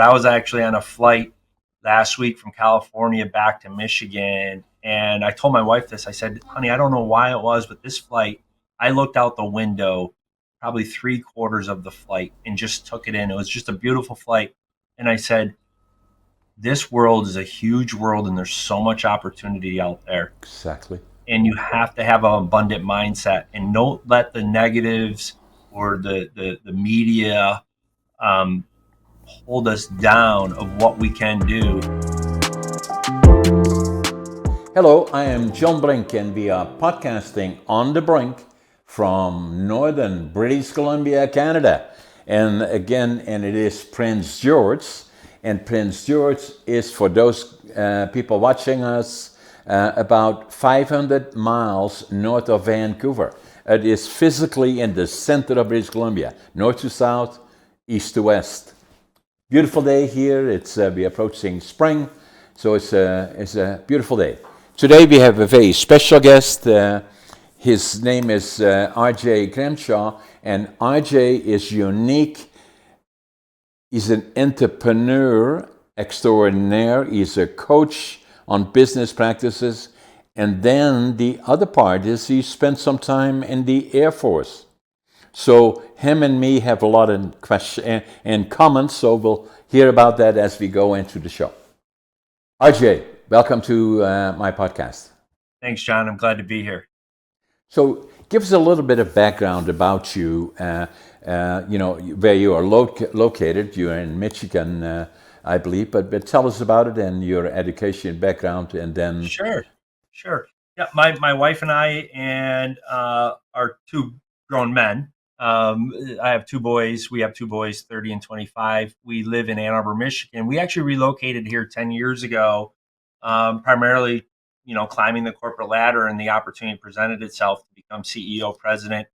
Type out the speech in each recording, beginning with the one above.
but I was actually on a flight last week from California back to Michigan. And I told my wife this. I said, honey, I don't know why it was, but this flight, I looked out the window probably 3/4 of the flight and just took it in. It was just a beautiful flight. And I said, this world is a huge world and there's so much opportunity out there. Exactly. And you have to have an abundant mindset and don't let the negatives or the media hold us down of what we can do. Hello, I am John Brink, and we are podcasting on the Brink from northern British Columbia, Canada. And it is Prince George. And Prince George is, for those people watching us, about 500 miles north of Vancouver. It is physically in the center of British Columbia, north to south, east to west. Beautiful day here. We're approaching spring, so it's a beautiful day. Today we have a very special guest. His name is RJ Grimshaw, and RJ is unique. He's an entrepreneur extraordinaire. He's a coach on business practices. And then the other part is he spent some time in the Air Force. So him and me have a lot in common, so we'll hear about that as we go into the show. RJ, welcome to my podcast. Thanks, John. I'm glad to be here. So give us a little bit of background about you, where you are located. You're in Michigan, I believe, but tell us about it and your education background, and then... Sure. Yeah, my wife and I and our two grown men. I have two boys. We have two boys, 30 and 25. We live in Ann Arbor, Michigan. We actually relocated here 10 years ago, primarily, climbing the corporate ladder, and the opportunity presented itself to become CEO, president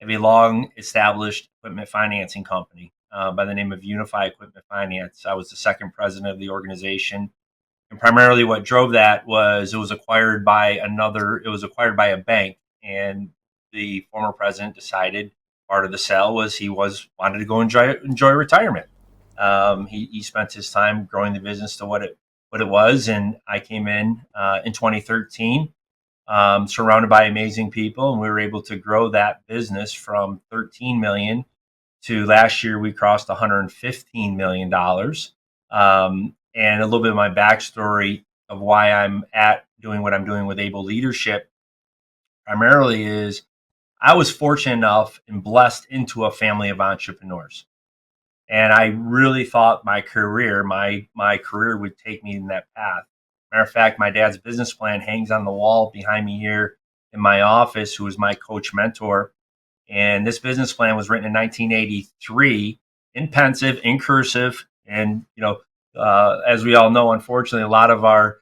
of a long-established equipment financing company by the name of Unify Equipment Finance. I was the second president of the organization. And primarily what drove that was it was acquired by a bank, and the former president decided part of the sale was he wanted to go enjoy retirement. He spent his time growing the business to what it was, and I came in 2013, surrounded by amazing people, and we were able to grow that business from 13 million to last year we crossed 115 million dollars. And a little bit of my backstory of why I'm doing what I'm doing with Able Leadership primarily is I was fortunate enough and blessed into a family of entrepreneurs. And I really thought my career would take me in that path. Matter of fact, my dad's business plan hangs on the wall behind me here in my office, who was my coach mentor. And this business plan was written in 1983 in pensive, in cursive. And, as we all know, unfortunately, a lot of our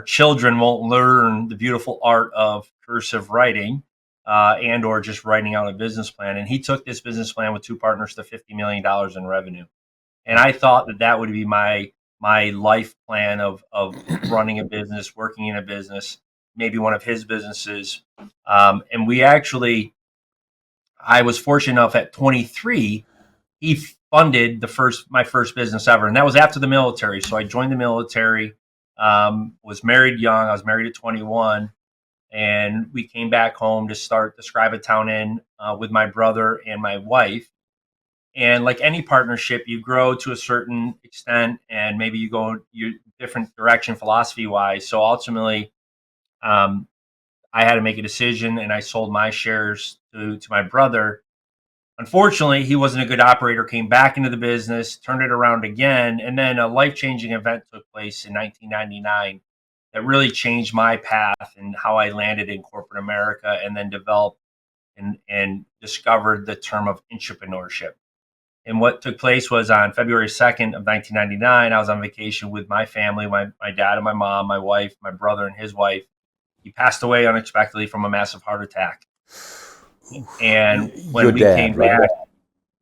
children won't learn the beautiful art of cursive writing and or just writing out a business plan. And he took this business plan with two partners to $50 million in revenue. And I thought that would be my life plan of running a business, working in a business, maybe one of his businesses. And I was fortunate enough at 23, he funded my first business ever. And that was after the military. So I joined the military, was married young. I was married at 21. And we came back home to start the Scriba Town Inn with my brother and my wife. And like any partnership, you grow to a certain extent and maybe you go your different direction philosophy-wise. So ultimately, I had to make a decision, and I sold my shares to my brother. Unfortunately, he wasn't a good operator, came back into the business, turned it around again, and then a life-changing event took place in 1999 that really changed my path and how I landed in corporate America, and then developed and discovered the term of entrepreneurship. And what took place was on February 2nd of 1999, I was on vacation with my family, my dad and my mom, my wife, my brother and his wife. He passed away unexpectedly from a massive heart attack. And when we came back,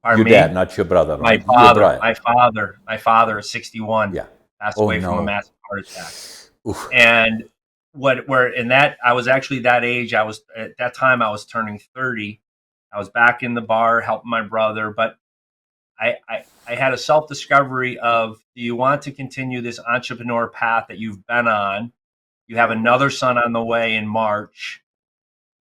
your dad, not your brother, my right? father, my father at 61, passed away from a massive heart attack. Oof. And I was actually that age. At that time I was turning 30. I was back in the bar helping my brother, but I had a self-discovery of, do you want to continue this entrepreneur path that you've been on? You have another son on the way in March.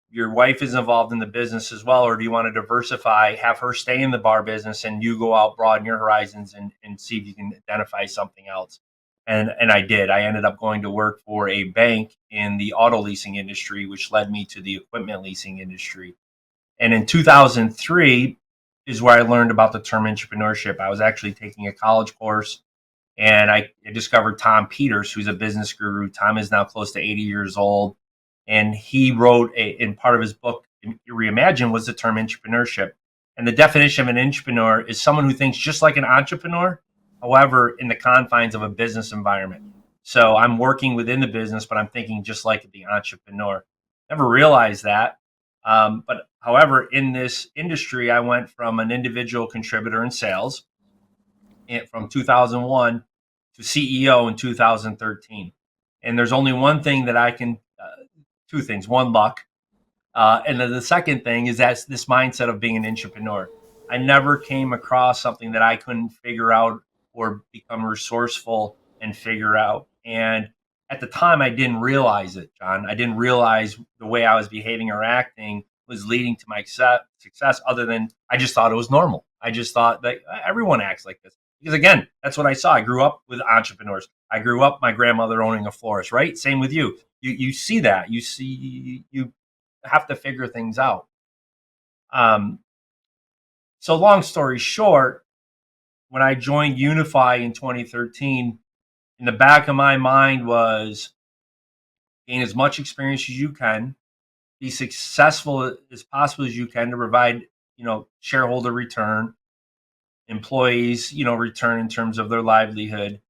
Your wife is involved in the business as well, or do you want to diversify, have her stay in the bar business and you go out, broaden your horizons and see if you can identify something else? And I did. I ended up going to work for a bank in the auto leasing industry, which led me to the equipment leasing industry. And in 2003 is where I learned about the term entrepreneurship. I was actually taking a college course and I discovered Tom Peters, who's a business guru. Tom is now close to 80 years old. And he wrote in part of his book, Reimagine, was the term entrepreneurship. And the definition of an entrepreneur is someone who thinks just like an entrepreneur, however, in the confines of a business environment. So I'm working within the business, but I'm thinking just like the entrepreneur. Never realized that. But however, in this industry, I went from an individual contributor in sales from 2001 to CEO in 2013. And there's only one thing that I can, two things. One, luck. And then the second thing is that's this mindset of being an entrepreneur. I never came across something that I couldn't figure out or become resourceful and figure out. And at the time, I didn't realize it, John. I didn't realize the way I was behaving or acting was leading to my success, other than I just thought it was normal. I just thought that everyone acts like this. Because again, that's what I saw. I grew up with entrepreneurs. I grew up my grandmother owning a florist, right? Same with you. You see that. You have to figure things out. So long story short, when I joined Unify in 2013, in the back of my mind was gain as much experience as you can, be successful as possible as you can to provide, shareholder return, employees, return in terms of their livelihood.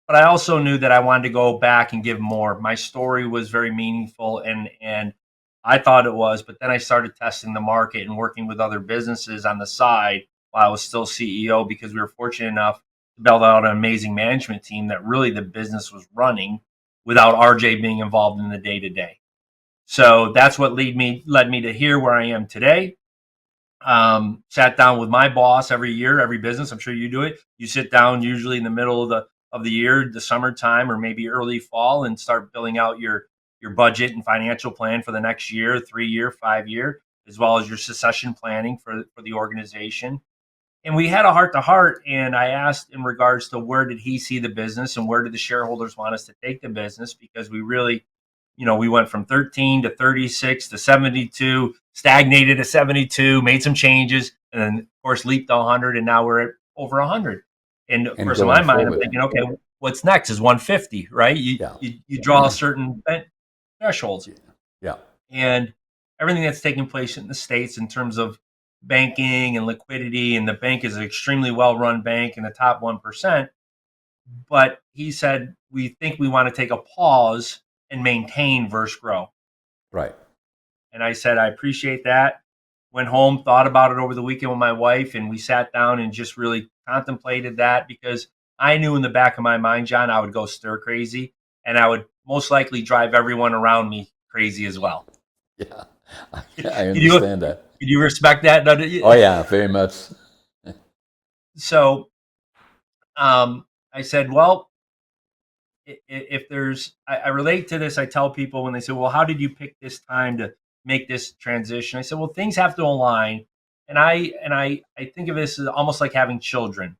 But I also knew that I wanted to go back and give more. My story was very meaningful and I thought it was, but then I started testing the market and working with other businesses on the side while I was still CEO, because we were fortunate enough to build out an amazing management team that really the business was running without RJ being involved in the day-to-day. So that's what led me to here where I am today. Sat down with my boss every year, every business. I'm sure you do it. You sit down usually in the middle of the year, the summertime, or maybe early fall, and start building out your budget and financial plan for the next year, 3-year, 5-year, as well as your succession planning for the organization. And we had a heart to heart, and I asked in regards to where did he see the business and where did the shareholders want us to take the business, because we really, we went from 13 to 36 to 72, stagnated at 72, made some changes, and then, of course, leaped to 100, and now we're at over 100. And of course, in my mind, I'm thinking, okay, what's next is 150, right? You draw certain thresholds. Yeah. And everything that's taking place in the States in terms of banking and liquidity, and the bank is an extremely well-run bank in the top 1%. But he said, we think we want to take a pause and maintain versus grow. Right. And I said, I appreciate that. Went home, thought about it over the weekend with my wife, and we sat down and just really contemplated that, because I knew in the back of my mind, John, I would go stir crazy, and I would most likely drive everyone around me crazy as well. Yeah, I understand that. Did you respect that? Oh, yeah, very much. So I said, well, if there's, I relate to this. I tell people when they say, well, how did you pick this time to make this transition? I said, well, things have to align. And I think of this as almost like having children.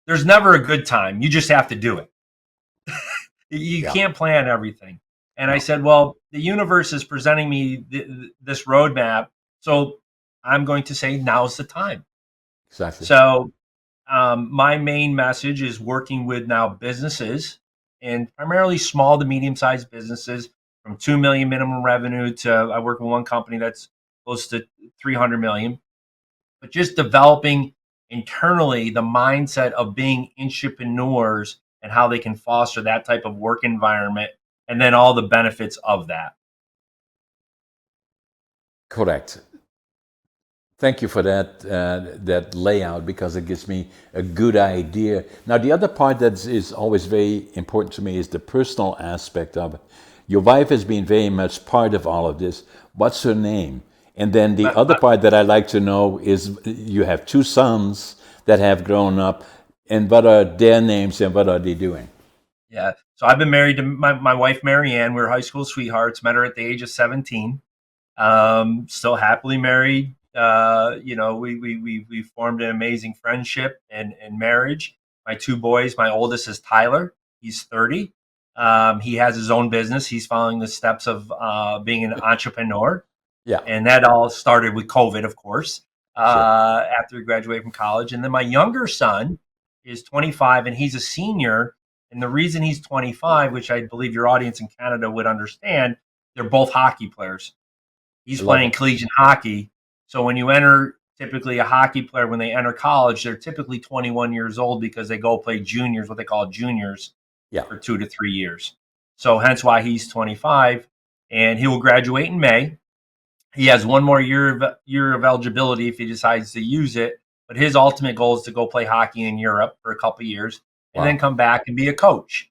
There's never a good time. You just have to do it. You can't plan everything. And I said, well, the universe is presenting me this roadmap. So I'm going to say, now's the time. Exactly. So my main message is working with now businesses, and primarily small to medium-sized businesses, from 2 million minimum revenue to, I work with one company that's close to 300 million, but just developing internally the mindset of being entrepreneurs and how they can foster that type of work environment, and then all the benefits of that. Correct. Thank you for that layout, because it gives me a good idea. Now, the other part that is always very important to me is the personal aspect of it. Your wife has been very much part of all of this. What's her name? And then the My, other my, part that I like to know is you have two sons that have grown up, and what are their names and what are they doing? yeah. So I've been married to my wife, Mary Ann. We were high school sweethearts. Met her at the age of 17. Still happily married. We formed an amazing friendship and marriage. My two boys, my oldest is Tyler. He's 30. He has his own business. He's following the steps of being an entrepreneur. Yeah, And that all started with COVID, of course, sure. after he graduated from college. And then my younger son is 25, and he's a senior. And the reason he's 25, which I believe your audience in Canada would understand, they're both hockey players. He's I love playing it. collegiate hockey. So when you enter, typically a hockey player, when they enter college, they're typically 21 years old because they go play juniors, what they call juniors, Yeah, for 2 to 3 years. So hence why he's 25, and he will graduate in May. He has one more year of eligibility if he decides to use it. But his ultimate goal is to go play hockey in Europe for a couple of years and then wow. come back and be a coach.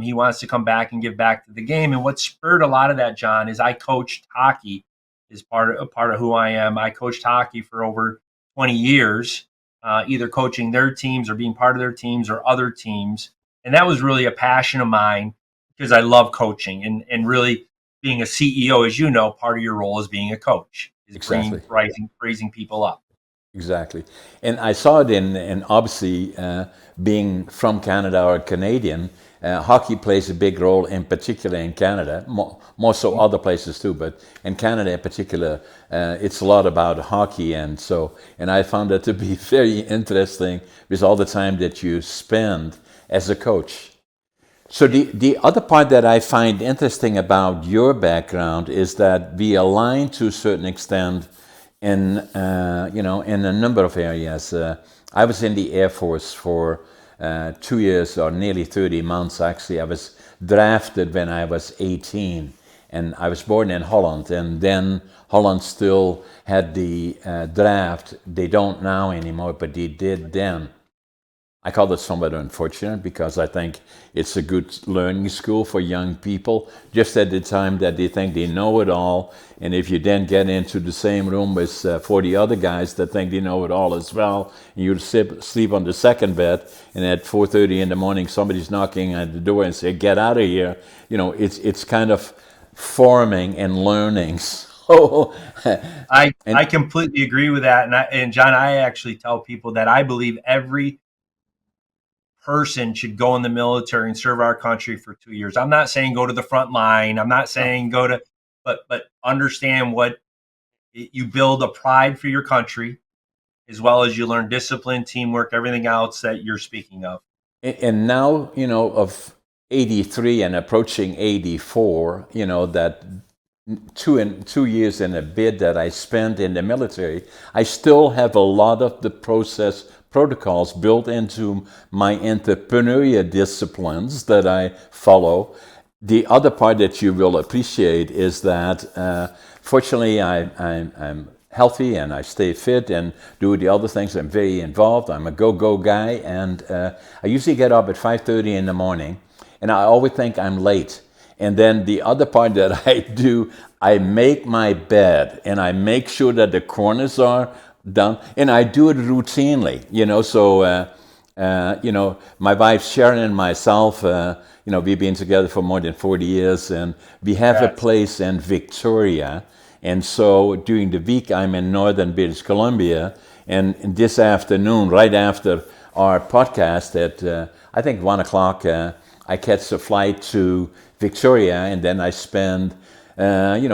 He wants to come back and give back to the game. And what spurred a lot of that, John, is I coached hockey. Is part of who I am. I coached hockey for over 20 years, either coaching their teams or being part of their teams or other teams. And that was really a passion of mine because I love coaching and really being a CEO, as you know, part of your role is being a coach, is Exactly. raising people up. Exactly. And I saw it in obviously being from Canada or Canadian, hockey plays a big role in particular in Canada, more so other places too, but in Canada in particular, it's a lot about hockey. And I found that to be very interesting with all the time that you spend as a coach. So the other part that I find interesting about your background is that we align to a certain extent in in a number of areas. I was in the Air Force for 2 years or nearly 30 months. Actually, I was drafted when I was 18, and I was born in Holland. And then Holland still had the draft. They don't now anymore, but they did then. I call it somewhat unfortunate because I think it's a good learning school for young people, just at the time that they think they know it all. And if you then get into the same room with 40 other guys that think they know it all as well, and you sleep on the second bed, and at 4:30 in the morning somebody's knocking at the door and say, "Get out of here," it's kind of forming and learning. So, I and completely agree with that, and John, I actually tell people that I believe every person should go in the military and serve our country for 2 years. I'm not saying go to the front line. I'm not no, saying go to, but understand what you build a pride for your country, as well as you learn discipline, teamwork, everything else that you're speaking of. and now, of 83 and approaching 84, that 2 years and a bit that I spent in the military, I still have a lot of the process protocols built into my entrepreneurial disciplines that I follow. The other part that you will appreciate is that, fortunately, I'm healthy and I stay fit and do the other things. I'm very involved. I'm a go-go guy, and I usually get up at 5:30 in the morning, and I always think I'm late. And then the other part that I do, I make my bed and I make sure that the corners are done, and I do it routinely. So my wife Sharon and myself, we've been together for more than 40 years, and we have a Congrats. place in Victoria. And so during the week, I'm in northern British Columbia, and this afternoon, right after our podcast at I think 1 o'clock, I catch a flight to Victoria, and then I spend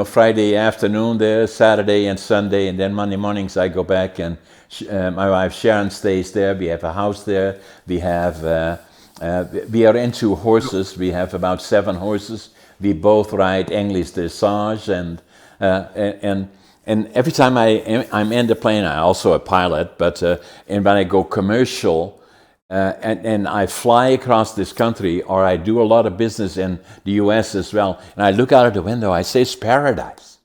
Friday afternoon there, Saturday and Sunday, and then Monday mornings I go back, and my wife Sharon stays there. We have a house there. We are into horses. We have about 7 horses. We both ride English dressage, and every time I'm in the plane, I'm also a pilot, but and when I go commercial, and I fly across this country, or I do a lot of business in the U.S. as well, and I look out of the window, I say it's paradise.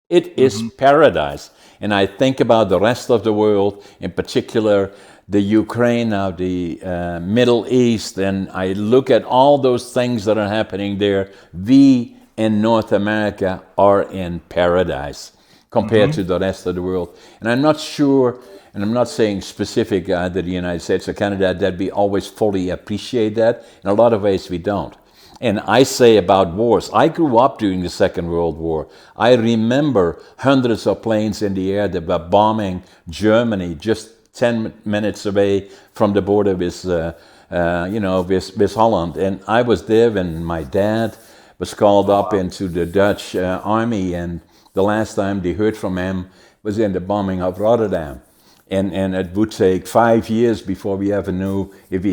It is Mm-hmm. paradise. And I think about the rest of the world, in particular the Ukraine now, the Middle East, and I look at all those things that are happening there. We in North America are in paradise. compared to the rest of the world. And I'm not sure, and I'm not saying specific that the United States or Canada, that we always fully appreciate that. In a lot of ways, we don't. And I say about wars, I grew up during the Second World War. I remember hundreds of planes in the air that were bombing Germany just 10 minutes away from the border with, with Holland. And I was there when my dad was called up into the Dutch army, and the last time they heard from him was in the bombing of Rotterdam. And it would take 5 years before we ever knew if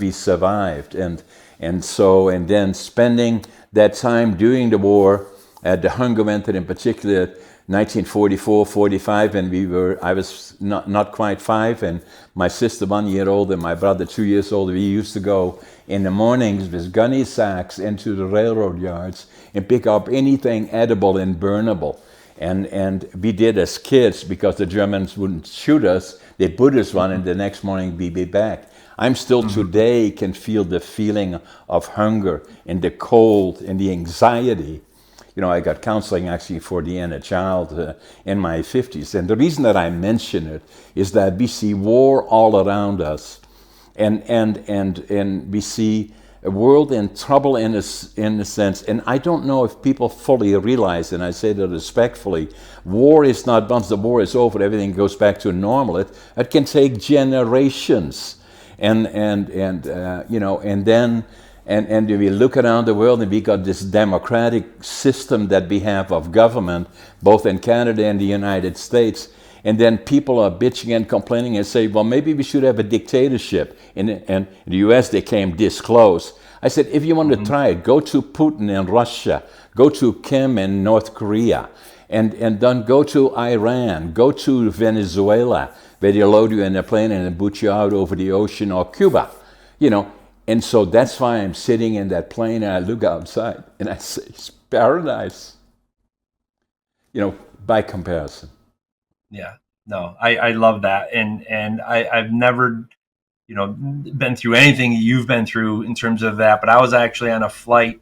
he survived. And then spending that time during the war, the hunger winter in particular, 1944, 45, and I was not quite 5, and my sister 1 year old and my brother 2 years old. We used to go in the mornings with gunny sacks into the railroad yards and pick up anything edible and burnable. And we did as kids, because the Germans wouldn't shoot us. They put us one, and the next morning we'd be back. I'm still today can feel the feeling of hunger and the cold and the anxiety. You know, I got counseling actually for the inner child in my 50s. And the reason that I mention it is that we see war all around us. And we see a world in trouble in a sense. And I don't know if people fully realize, and I say that respectfully, war is not, once the war is over, everything goes back to normal. It can take generations. And we look around the world, and we got this democratic system that we have of government, both in Canada and the United States. And then people are bitching and complaining and say, well, maybe we should have a dictatorship. And in the US, they came this close. I said, if you want to try it, go to Putin in Russia, go to Kim in North Korea, and then go to Iran, go to Venezuela, where they load you in a plane and boot you out over the ocean, or Cuba, you know. And so that's why I'm sitting in that plane and I look outside and I say, it's paradise, you know, by comparison. Yeah, no, I love that. And I've never, been through anything you've been through in terms of that. But I was actually on a flight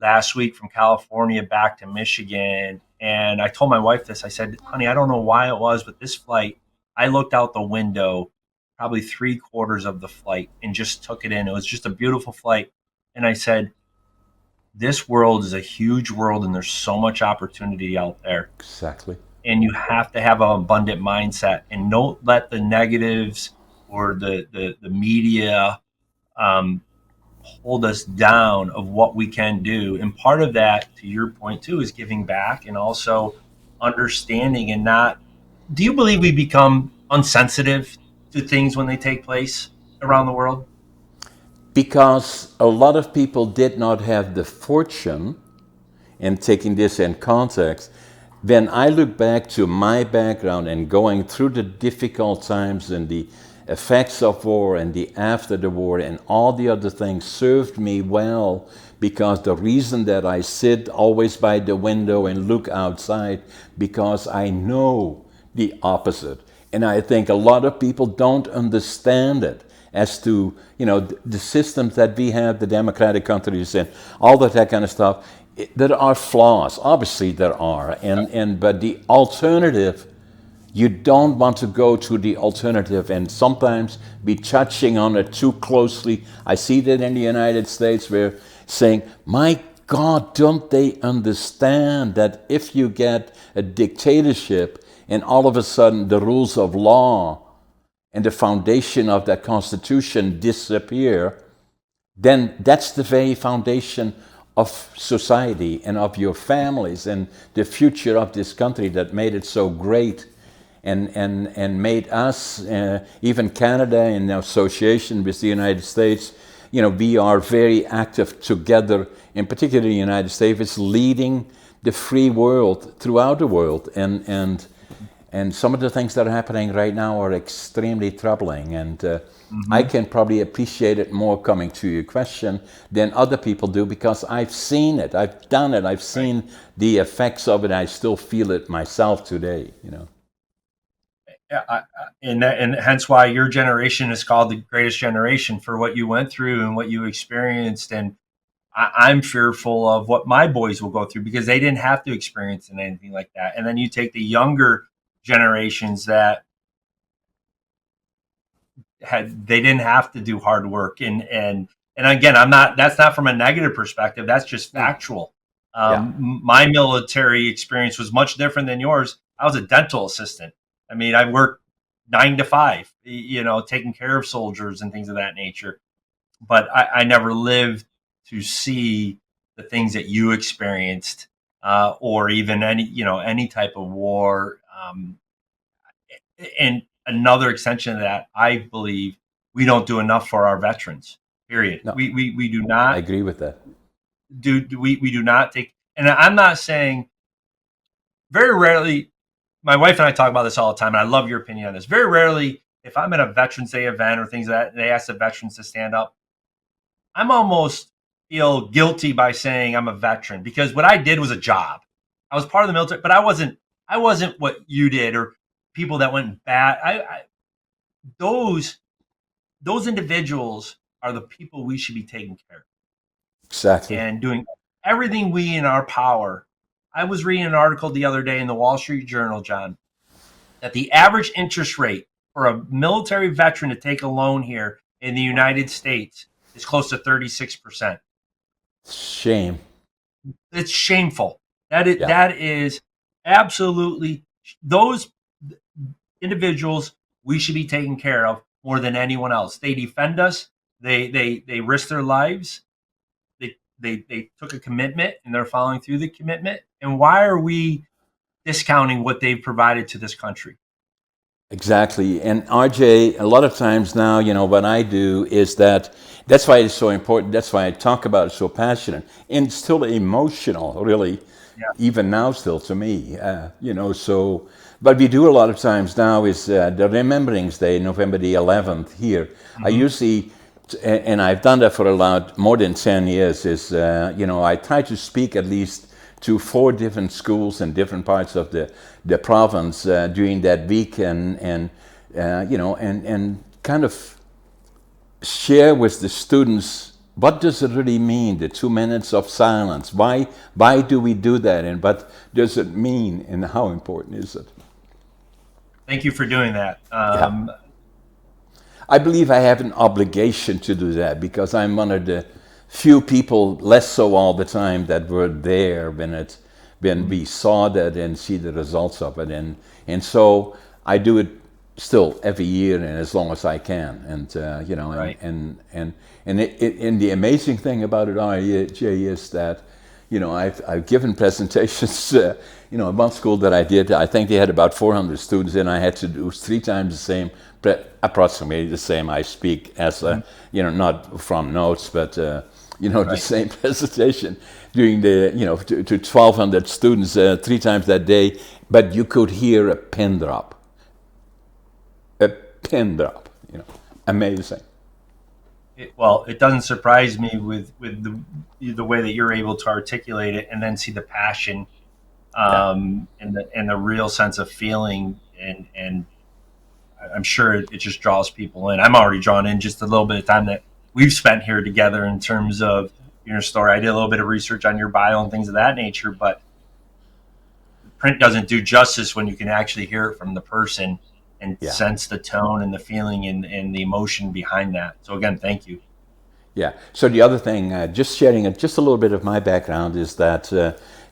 last week from California back to Michigan. And I told my wife this. I said, honey, I don't know why it was, but this flight, I looked out the window probably 3/4 of the flight and just took it in. It was just a beautiful flight. And I said, this world is a huge world, and there's so much opportunity out there. Exactly. And you have to have an abundant mindset, and don't let the negatives or the media hold us down of what we can do. And part of that, to your point too, is giving back, and also understanding, and not, do you believe we become unsensitive to things when they take place around the world? Because a lot of people did not have the fortune, and taking this in context, when I look back to my background and going through the difficult times and the effects of war and the after the war and all the other things served me well, because the reason that I sit always by the window and look outside, because I know the opposite. And I think a lot of people don't understand it, as to, the systems that we have, the democratic countries and all that kind of stuff. There are flaws, obviously there are, but the alternative, you don't want to go to the alternative and sometimes be touching on it too closely. I see that in the United States, where saying, my God, don't they understand that if you get a dictatorship and all of a sudden the rules of law and the foundation of that Constitution disappear, then that's the very foundation of society and of your families and the future of this country that made it so great, and made us, even Canada in association with the United States, we are very active together, in particular the United States is leading the free world throughout the world, and some of the things that are happening right now are extremely troubling, and I can probably appreciate it more, coming to your question, than other people do, because I've seen it, I've done it, I've seen the effects of it. I still feel it myself today, Yeah, and hence why your generation is called the greatest generation, for what you went through and what you experienced. And I'm fearful of what my boys will go through because they didn't have to experience anything like that. And then you take the younger generations that they didn't have to do hard work, and again, that's not from a negative perspective, that's just No. factual. Yeah. My military experience was much different than yours. I was a dental assistant. I mean, I worked 9 to 5, taking care of soldiers and things of that nature, but I never lived to see the things that you experienced, or even any type of war. And another extension of that, I believe we don't do enough for our veterans. Period. No. We do I not agree with that. we do not take. And I'm not saying, very rarely. My wife and I talk about this all the time, and I love your opinion on this. Very rarely, if I'm at a Veterans Day event or things like that, and they ask the veterans to stand up, I'm almost feel guilty by saying I'm a veteran because what I did was a job. I was part of the military, but I wasn't what you did or people that went bad. Those individuals are the people we should be taking care of Exactly. and doing everything we in our power. I was reading an article the other day in the Wall Street Journal, John, that the average interest rate for a military veteran to take a loan here in the United States is close to 36%. Shame. It's shameful. That is absolutely, those individuals we should be taking care of more than anyone else. They defend us. They risk their lives. They took a commitment and they're following through the commitment. And why are we discounting what they've provided to this country? Exactly. And RJ, a lot of times now, what I do is that's why it's so important. That's why I talk about it so passionate and still emotional, really, Yeah. even now still to me, so, but we do a lot of times now is the Remembrance Day, November the 11th here. Mm-hmm. I usually, and I've done that for a lot, more than 10 years, is, I try to speak at least to 4 different schools in different parts of the province during that week, and kind of share with the students what does it really mean, the 2 minutes of silence. Why do we do that, and what does it mean, and how important is it? Thank you for doing that. I believe I have an obligation to do that because I'm one of the few people, less so all the time, that were there when we saw that and see the results of it, and so I do it still every year and as long as I can, and Right. and the amazing thing about it, RJ, is that I've given presentations. At one school that I did, I think they had about 400 students, and I had to do 3 times the same, approximately the same. I speak as not from notes, but the Right. same presentation during the to 1,200 students 3 times that day. But you could hear a pin drop, amazing. It doesn't surprise me with the way that you're able to articulate it and then see the passion, and the real sense of feeling, and I'm sure it just draws people in. I'm already drawn in just a little bit of time that we've spent here together in terms of your story. I did a little bit of research on your bio and things of that nature, but print doesn't do justice when you can actually hear it from the person and sense the tone and the feeling and the emotion behind that. So again, thank you. Yeah. So the other thing, just sharing just a little bit of my background, is that,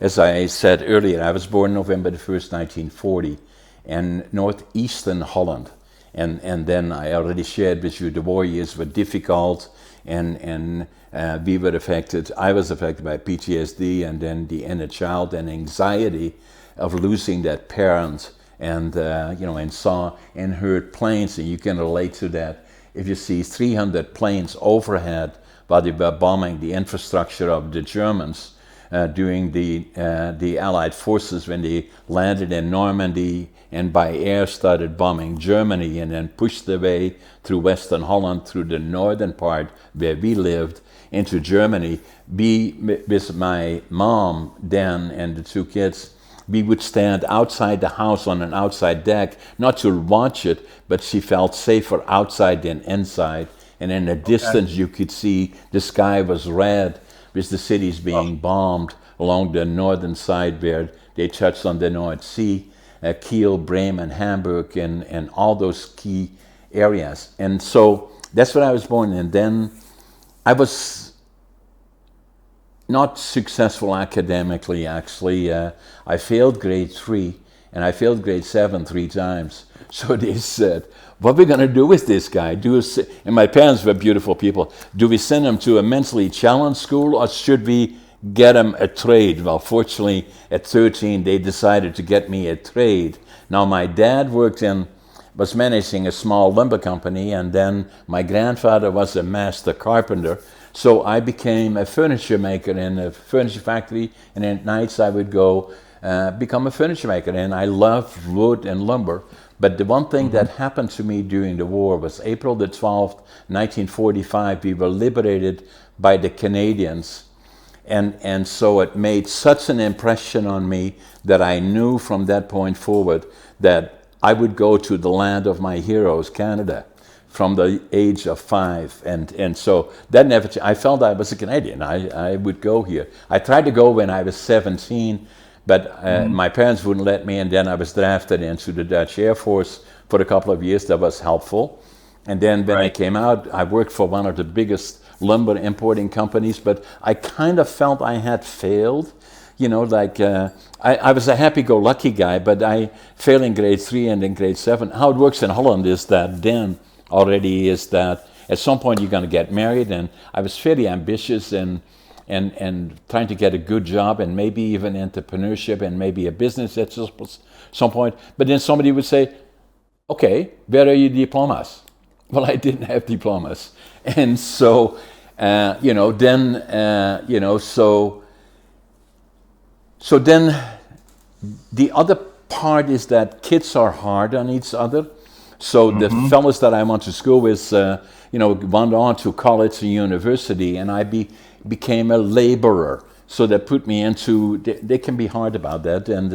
as I said earlier, I was born November the 1st, 1940, in northeastern Holland. And then I already shared with you the war years were difficult, and we were affected. I was affected by PTSD, and then the inner child and anxiety of losing that parent, and and saw and heard planes, and you can relate to that. If you see 300 planes overhead while they were bombing the infrastructure of the Germans during the Allied forces when they landed in Normandy and by air started bombing Germany and then pushed their way through Western Holland, through the northern part where we lived, into Germany. With my mom then and the 2 kids, we would stand outside the house on an outside deck, not to watch it, but she felt safer outside than inside. And in the distance, you could see the sky was red with the cities being bombed along the northern side where they touched on the North Sea, Kiel, Bremen, Hamburg, and all those key areas. And so that's where I was born. And then I was not successful academically, actually. I failed grade 3, and I failed grade 7 3 times. So they said, what are we going to do with this guy? And my parents were beautiful people. Do we send him to a mentally challenged school, or should we get him a trade? Well, fortunately, at 13, they decided to get me a trade. Now, my dad was managing a small lumber company, and then my grandfather was a master carpenter. So I became a furniture maker in a furniture factory, and at nights I would go become a furniture maker. And I loved wood and lumber. But the one thing that happened to me during the war was April the 12th, 1945, we were liberated by the Canadians. And so it made such an impression on me that I knew from that point forward that I would go to the land of my heroes, Canada, from the age of 5. And so that never changed. I felt I was a Canadian. I would go here. I tried to go when I was 17, but my parents wouldn't let me, and then I was drafted into the Dutch Air Force for a couple of years. That was helpful. And then when I came out, I worked for one of the biggest lumber importing companies, but I kind of felt I had failed. You know, like I was a happy-go-lucky guy, but I failed in grade 3 and in grade 7. How it works in Holland is that then already is that at some point you're going to get married, and I was fairly ambitious and trying to get a good job and maybe even entrepreneurship and maybe a business at some point. But then somebody would say, okay, where are your diplomas? Well, I didn't have diplomas. And so, so then the other part is that kids are hard on each other. So the fellas that I went to school with, went on to college and university, and I became a laborer. So that put me into, they can be hard about that. And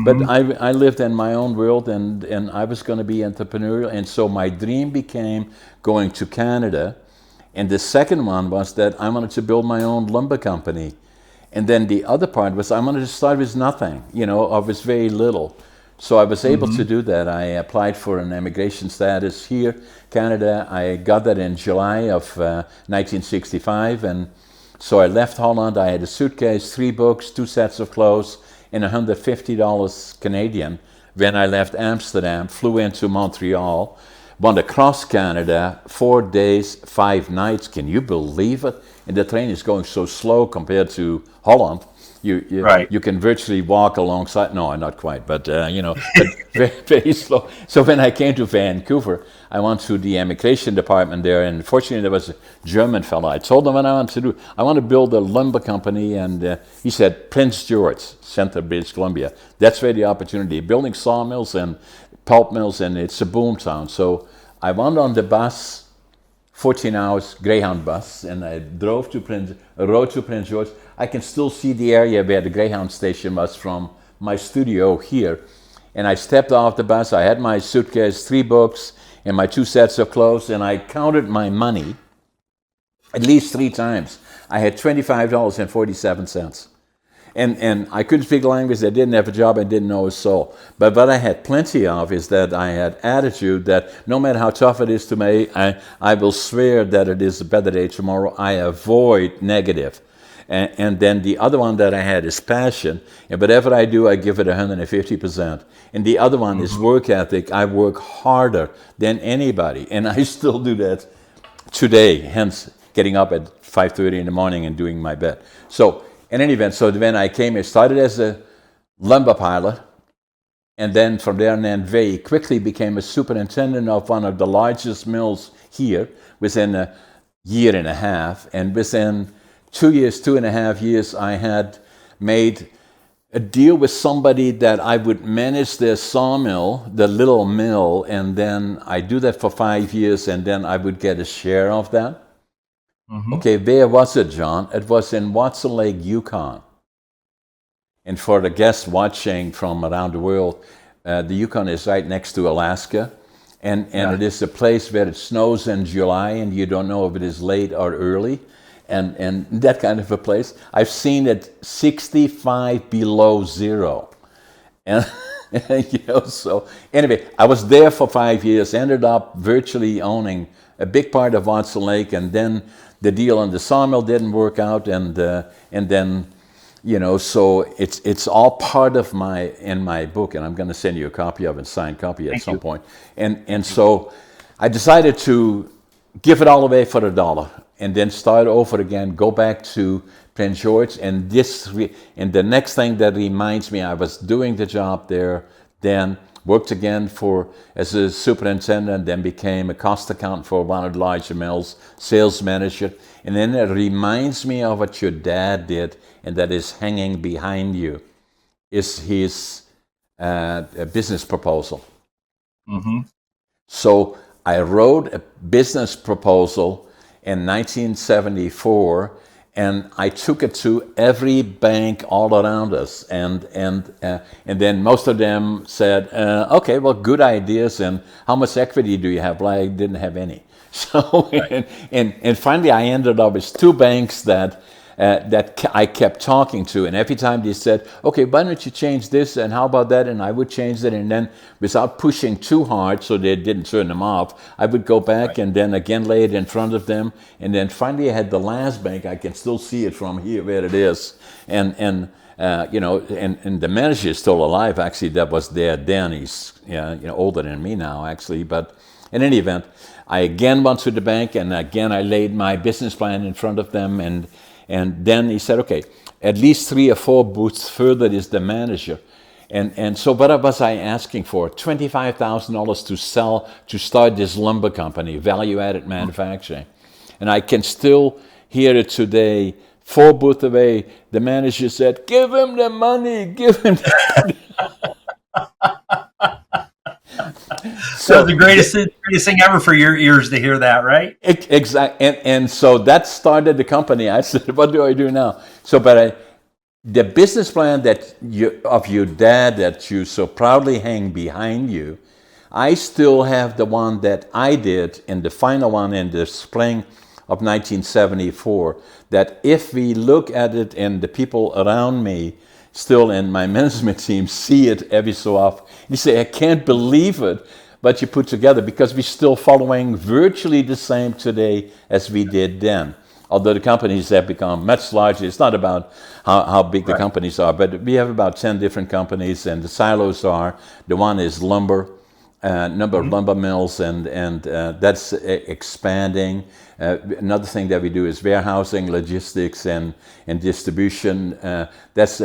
but I lived in my own world, and I was going to be entrepreneurial. And so my dream became going to Canada. And the second one was that I wanted to build my own lumber company. And then the other part was I wanted to start with nothing, or with very little. So I was able to do that. I applied for an immigration status here, Canada. I got that in July of 1965. And so I left Holland. I had a suitcase, 3 books, 2 sets of clothes, and $150 Canadian. When I left Amsterdam, flew into Montreal, went across Canada, 4 days, 5 nights. Can you believe it? And the train is going so slow compared to Holland. You can virtually walk alongside. No, not quite, but but very, very slow. So when I came to Vancouver, I went to the immigration department there, and fortunately there was a German fellow. I told him what I wanted to do. I want to build a lumber company, and he said, Prince George, Center, British Columbia. That's where the opportunity. Building sawmills and pulp mills, and it's a boom town. So I went on the bus, 14 hours, Greyhound bus, and I rode to Prince George. I can still see the area where the Greyhound station was from my studio here. And I stepped off the bus. I had my suitcase, 3 books, and my 2 sets of clothes, and I counted my money at least 3 times. I had $25.47. And I couldn't speak the language. I didn't have a job. I didn't know a soul. But what I had plenty of is that I had attitude that no matter how tough it is to me, I will swear that it is a better day tomorrow. I avoid negative. And then the other one that I had is passion. And whatever I do, I give it 150%. And the other one is work ethic. I work harder than anybody. And I still do that today, hence getting up at 5:30 in the morning and doing my bed. So in any event, so when I came, I started as a lumber pilot. And then from there, and then very quickly became a superintendent of one of the largest mills here within a year and a half. And within 2.5 years, I had made a deal with somebody that I would manage their sawmill, the little mill, and then I do that for 5 years, and then I would get a share of that. Okay, where was it, John? It was in Watson Lake, Yukon. And for the guests watching from around the world, the Yukon is right next to Alaska. And it is a place where it snows in July, and you don't know if it is late or early. and that kind of a place. I've seen it 65 below zero. And so anyway, I was there for 5 years, ended up virtually owning a big part of Watson Lake, and then the deal on the sawmill didn't work out, and then, so it's all part of in my book, and I'm going to send you a copy of it, signed copy at some point. And so I decided to give it all away for $1, and then start over again, go back to Prince George, and the next thing that reminds me, I was doing the job there, then worked again as a superintendent, then became a cost accountant for one of the larger mills, sales manager, and then it reminds me of what your dad did, and that is hanging behind you, is his business proposal. Mm-hmm. So I wrote a business proposal in 1974, and I took it to every bank all around us, and then most of them said, "Okay, well, good ideas. And how much equity do you have?" Well, I didn't have any. So and finally, I ended up with 2 banks that I kept talking to, and every time they said, "Okay, why don't you change this, and how about that?" and I would change it, and then without pushing too hard so they didn't turn them off, I would go back and then again lay it in front of them, and then finally I had the last bank. I can still see it from here where it is, and the manager is still alive. Actually, that was there then. He's older than me now, actually, but in any event, I again went to the bank, and again I laid my business plan in front of them, and then he said, "Okay, at least 3 or 4 booths further is the manager." And so what was I asking for? $25,000 to start this lumber company, value-added manufacturing. And I can still hear it today. 4 booths away, the manager said, "Give him the money, give him the money." So the greatest thing ever for your ears to hear that, right? Exactly, and so that started the company. I said, "What do I do now?" So, the business plan of your dad that you so proudly hang behind you, I still have the one that I did in the final one in the spring of 1974. That if we look at it, and the people around me still in my management team see it every so often, you say, "I can't believe it." But you put together, because we're still following virtually the same today as we did then. Although the companies have become much larger. It's not about how big the companies are, but we have about 10 different companies, and the silos are, the one is lumber, number of lumber mills, and that's expanding. Another thing that we do is warehousing, logistics, and distribution. That's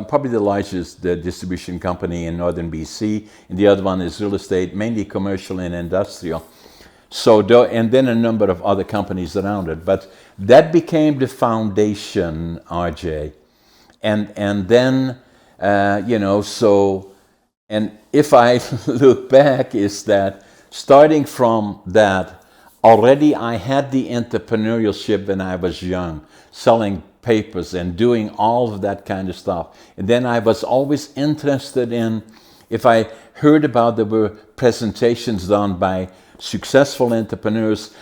probably the largest distribution company in northern BC, and the other one is real estate, mainly commercial and industrial. So, and then a number of other companies around it. But that became the foundation, RJ. And then, and if I look back, is that starting from that, already I had the entrepreneurship when I was young, selling papers and doing all of that kind of stuff. And then I was always interested in, if I heard about there were presentations done by successful entrepreneurs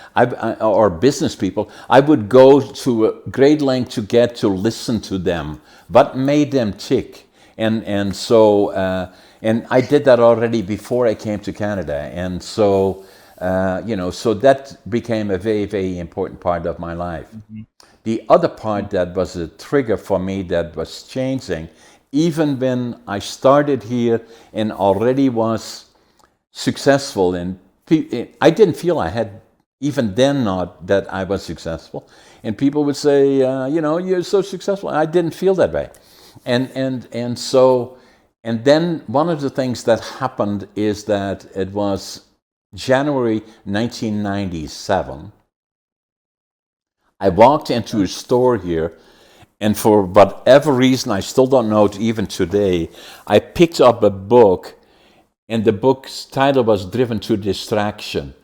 or business people, I would go to a great length to get to listen to them. What made them tick? And so I did that already before I came to Canada. And so so that became a very, very important part of my life. Mm-hmm. The other part that was a trigger for me that was changing, even when I started here and already was successful, and I didn't feel I had, even then, not that I was successful. And people would say, you're so successful. I didn't feel that way. And then one of the things that happened is that it was January 1997. I walked into a store here, and for whatever reason, I still don't know it even today, I picked up a book, and the book's title was Driven to Distraction.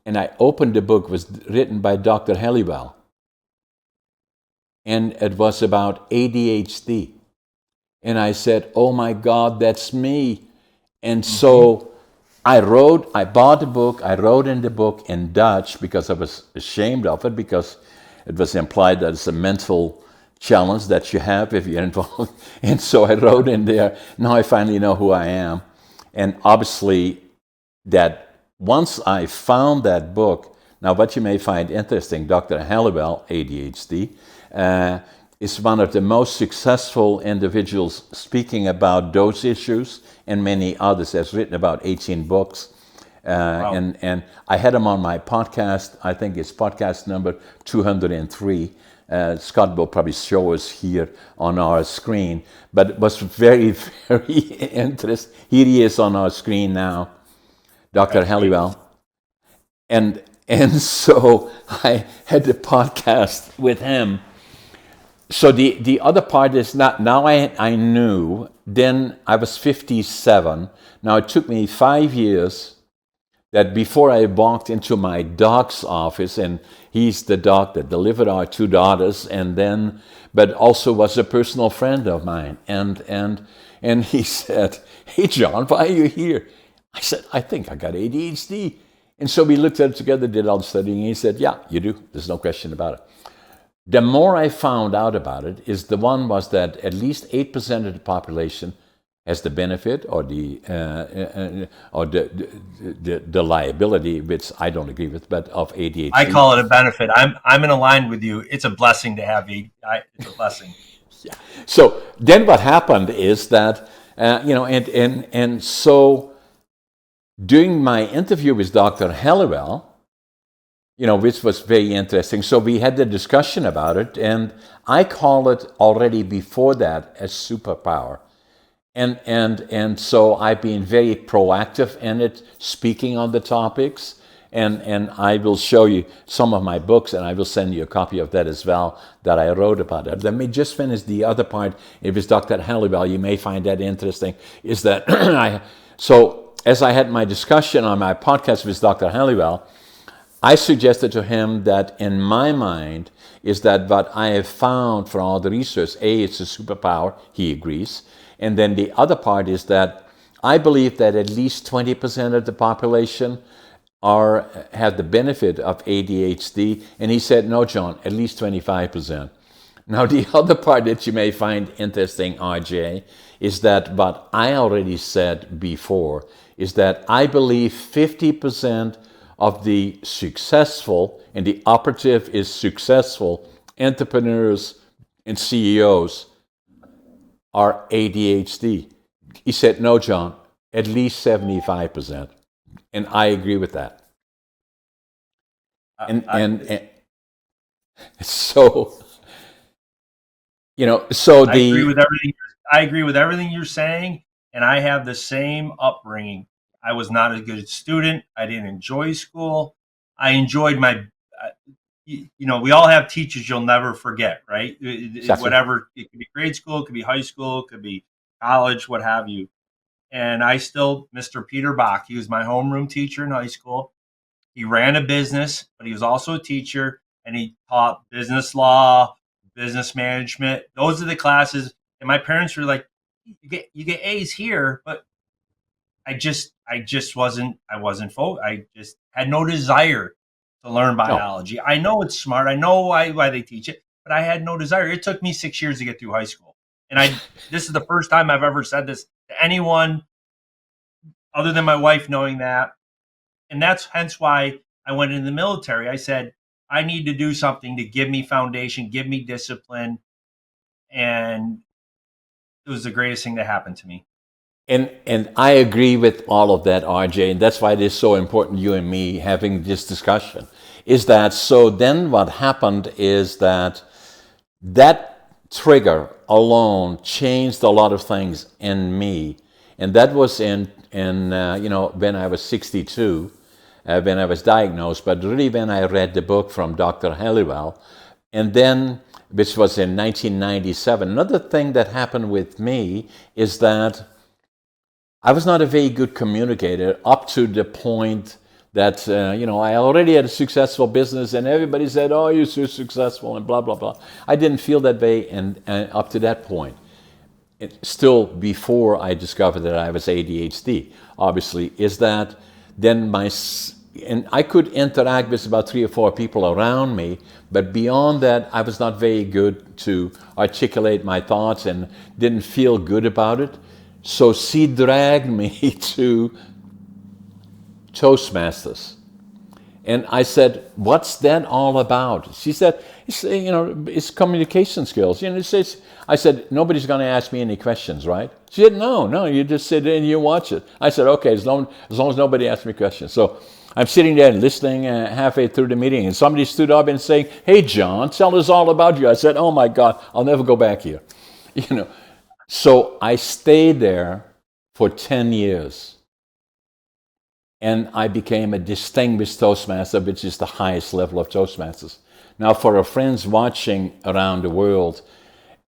And I opened the book. It was written by Dr. Halliwell. And it was about ADHD. And I said, "Oh my God, that's me." And so I bought the book, I wrote in the book in Dutch because I was ashamed of it, because it was implied that it's a mental challenge that you have if you're involved. And so I wrote in there, now I finally know who I am. And obviously that once I found that book, now what you may find interesting, Dr. Halliwell, ADHD, is one of the most successful individuals speaking about those issues and many others. Has written about 18 books. Wow. And I had him on my podcast. I think it's podcast number 203. Scott will probably show us here on our screen, but it was very, very interesting. Here he is on our screen now, Dr. Halliwell. And so I had the podcast with him. So the other part is not, now I knew, then I was 57. Now it took me 5 years that before I walked into my doc's office, and he's the doc that delivered our 2 daughters, and then, but also was a personal friend of mine. And he said, "Hey John, why are you here?" I said, "I think I got ADHD." And so we looked at it together, did all the studying, and he said, "Yeah, you do. There's no question about it." The more I found out about it is the one was that at least 8% of the population has the benefit or the liability, which I don't agree with, but of ADHD. I call it a benefit. I'm in a line with you. It's a blessing to have it's a blessing. Yeah. So then what happened is that and so during my interview with Dr. Halliwell, which was very interesting. So we had the discussion about it, and I call it already before that a superpower. And so I've been very proactive in it, speaking on the topics, and I will show you some of my books, and I will send you a copy of that as well that I wrote about it. Let me just finish the other part. It was Dr. Halliwell. You may find that interesting. Is that so as I had my discussion on my podcast with Dr. Halliwell, I suggested to him that in my mind is that what I have found from all the research, it's a superpower. He agrees. And then the other part is that I believe that at least 20% of the population have the benefit of ADHD. And he said, "No, John, at least 25%. Now, the other part that you may find interesting, RJ, is that what I already said before is that I believe 50% of the successful, and the operative is successful, entrepreneurs and CEOs are ADHD. He said, "No, John, at least 75%. And I agree with that. And so, so I agree with everything. I agree with everything you're saying, and I have the same upbringing. I was not a good student. I didn't enjoy school. I enjoyed my, we all have teachers you'll never forget, right? Exactly. Whatever, it could be grade school, it could be high school, it could be college, what have you. And I still, Mr. Peter Bach, he was my homeroom teacher in high school. He ran a business, but he was also a teacher, and he taught business law, business management. Those are the classes. And my parents were like, you get A's here, but I just wasn't I just had no desire to learn biology. No. I know it's smart. I know why they teach it, but I had no desire. It took me 6 years to get through high school. And this is the first time I've ever said this to anyone other than my wife knowing that. And that's hence why I went into the military. I said, I need to do something to give me foundation, give me discipline. And it was the greatest thing that happened to me. And I agree with all of that, RJ, and that's why it is so important, you and me having this discussion, is that so then what happened is that trigger alone changed a lot of things in me, and that was in when I was 62, when I was diagnosed, but really when I read the book from Dr. Halliwell, and then, which was in 1997. Another thing that happened with me is that I was not a very good communicator up to the point that, I already had a successful business and everybody said, "Oh, you're so successful," and blah, blah, blah. I didn't feel that way and up to that point. Still before I discovered that I was ADHD, obviously, is that then and I could interact with about 3 or 4 people around me, but beyond that, I was not very good to articulate my thoughts and didn't feel good about it. So she dragged me to Toastmasters. And I said, "What's that all about?" She said, "It's communication skills." I said, "Nobody's going to ask me any questions, right?" She said, "No, you just sit there and you watch it." I said, "Okay, as long as nobody asks me questions." So I'm sitting there listening halfway through the meeting, and somebody stood up and saying, "Hey, John, tell us all about you." I said, "Oh my God, I'll never go back here." So I stayed there for 10 years. And I became a distinguished Toastmaster, which is the highest level of Toastmasters. Now, for our friends watching around the world,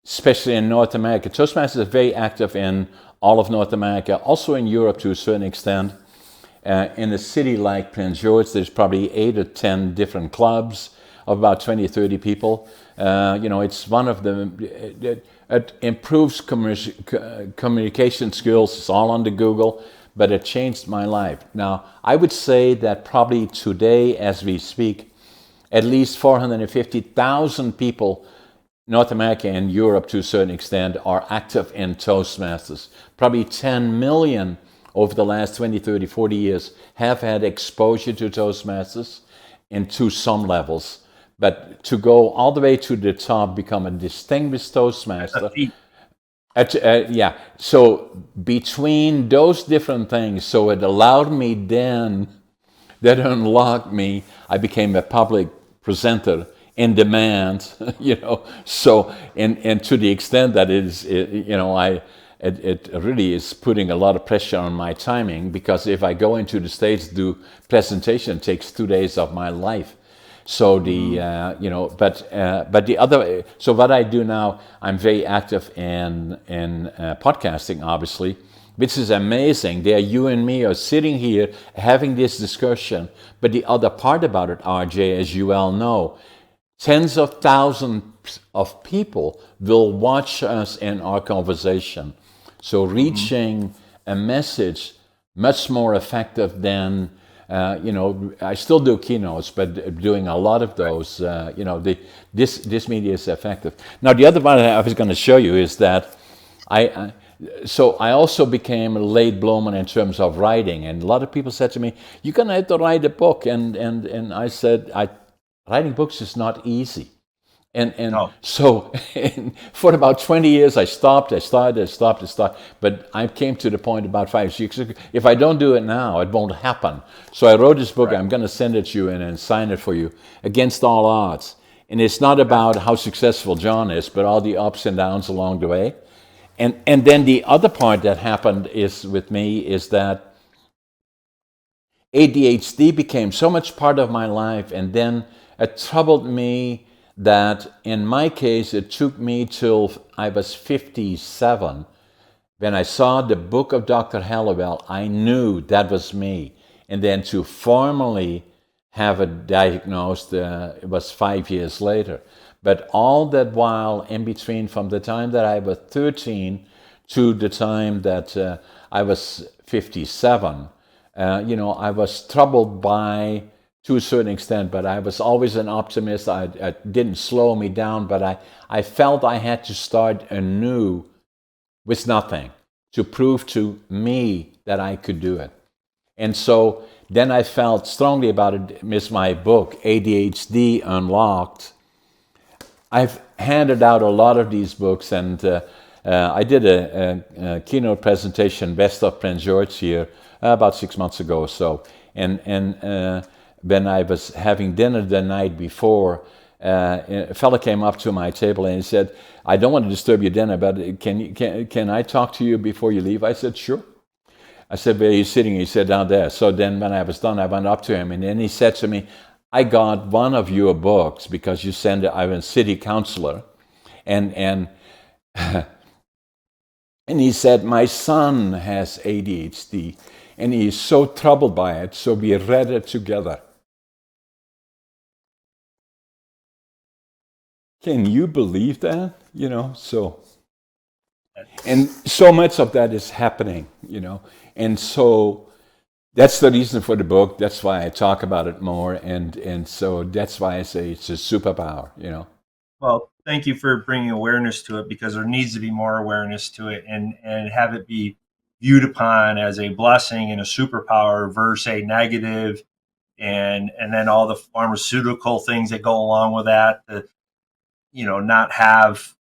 especially in North America, Toastmasters are very active in all of North America, also in Europe to a certain extent. In a city like Prince George, there's probably 8 or 10 different clubs of about 20 or 30 people. It's one of the, it improves communication skills. It's all under Google. But it changed my life. Now, I would say that probably today, as we speak, at least 450,000 people, North America and Europe to a certain extent, are active in Toastmasters. Probably 10 million over the last 20, 30, 40 years have had exposure to Toastmasters and to some levels. But to go all the way to the top, become a distinguished Toastmaster... So between those different things, so it allowed me then, that unlocked me, I became a public presenter in demand, so, and to the extent that it really is putting a lot of pressure on my timing, because if I go into the States to do presentation, it takes 2 days of my life. So but the other. So what I do now, I'm very active in podcasting, obviously, which is amazing. There, you and me are sitting here having this discussion. But the other part about it, RJ, as you well know, tens of thousands of people will watch us in our conversation. So reaching a message much more effective than. I still do keynotes, but doing a lot of those, this media is effective. Now, the other one I was going to show you is that I also became a late bloomer in terms of writing, and a lot of people said to me, "You're going to have to write a book," and I said, writing books is not easy. So for about 20 years, I stopped. But I came to the point about 5 years ago, if I don't do it now, it won't happen. So I wrote this book. Right. I'm going to send it to you and sign it for you, Against All Odds. And it's not about how successful John is, but all the ups and downs along the way. And then the other part that happened with me is that ADHD became so much part of my life, and then it troubled me that in my case, it took me till I was 57. When I saw the book of Dr. Halliwell, I knew that was me. And then to formally have it diagnosed, it was 5 years later. But all that while in between, from the time that I was 13 to the time that I was 57, I was troubled by, to a certain extent, but I was always an optimist. It didn't slow me down, but I felt I had to start anew with nothing to prove to me that I could do it. And so then I felt strongly about it with my book, ADHD Unlocked. I've handed out a lot of these books, and I did a keynote presentation, Best of Prince George here, about 6 months ago or so. And when I was having dinner the night before, a fellow came up to my table and he said, "I don't want to disturb your dinner, but can I talk to you before you leave?" I said, "Sure." I said, "Where are you sitting?" He said, "Down there." So then when I was done, I went up to him, and then he said to me, "I got one of your books because you sent it. I'm a city councilor." And and he said, "My son has ADHD, and he is so troubled by it, so we read it together." Can you believe that? And so much of that is happening, And so That's the reason for the book. That's why I talk about it more, and so that's why I say it's a superpower. Well, thank you for bringing awareness to it, because there needs to be more awareness to it, and have it be viewed upon as a blessing and a superpower versus a negative, and then all the pharmaceutical things that go along with that. Not have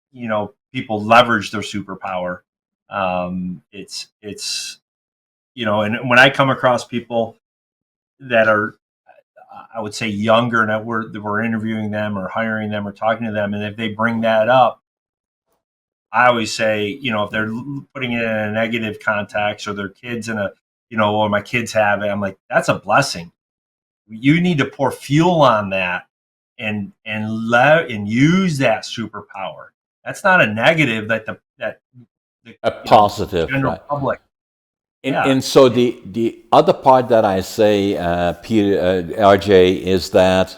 people leverage their superpower. It's and when I come across people that are, I would say, younger, and that we're interviewing them or hiring them or talking to them, and if they bring that up, I always say, if they're putting it in a negative context, or their kids in a, or my kids have it, I'm like, that's a blessing. You need to pour fuel on that, and use that superpower. That's not a negative that the A positive, general right? public. And, Yeah. and so the other part that I say, Peter, RJ, is that